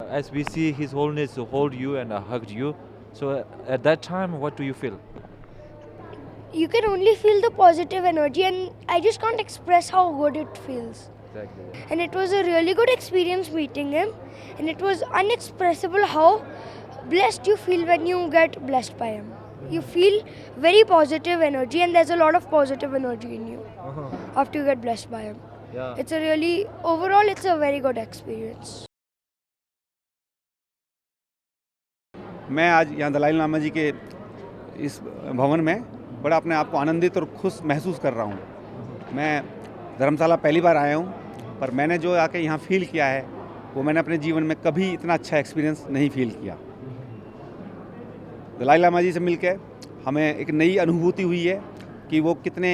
As we see His Holiness hold you and hugged you, so at that time, what do you feel? You can only feel the positive energy, and I just can't express how good it feels. Exactly. And it was a really good experience meeting him, and it was unexpressible how blessed you feel when you get blessed by him. You feel very positive energy, and there's a lot of positive energy in you after you get blessed by him. Yeah. It's a really, overall, it's a very good experience. मैं आज यहाँ दलाई लामा जी के इस भवन में बड़ा अपने आप को आनंदित और खुश महसूस कर रहा हूँ। मैं धर्मशाला पहली बार आया हूँ, पर मैंने जो आके यहाँ फील किया है वो मैंने अपने जीवन में कभी इतना अच्छा एक्सपीरियंस नहीं फील किया। दलाई लामा जी से मिलकर हमें एक नई अनुभूति हुई है कि वो कितने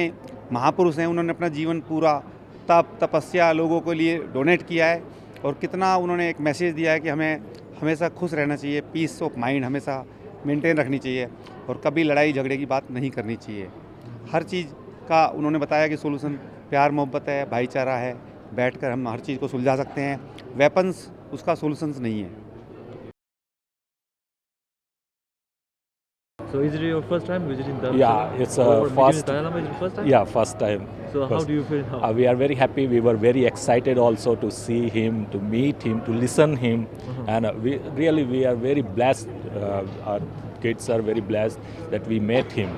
महापुरुष हैं। उन्होंने अपना जीवन पूरा तपस्या लोगों के लिए डोनेट किया है और कितना उन्होंने एक मैसेज दिया है कि हमें हमेशा खुश रहना चाहिए, पीस ऑफ माइंड हमेशा मेंटेन रखनी चाहिए और कभी लड़ाई झगड़े की बात नहीं करनी चाहिए। हर चीज़ का उन्होंने बताया कि सोल्यूशन प्यार मोहब्बत है, भाईचारा है, बैठकर हम हर चीज़ को सुलझा सकते हैं। वेपन्स उसका सोल्यूशंस नहीं है। So is it your first time visiting Dharamshala? Yeah, it's first. Dalai Lama is your first time? Yeah, first time. So how do you feel now? We are very happy. We were very excited also to see him, to meet him, to listen him, and we are very blessed. Our kids are very blessed that we met him.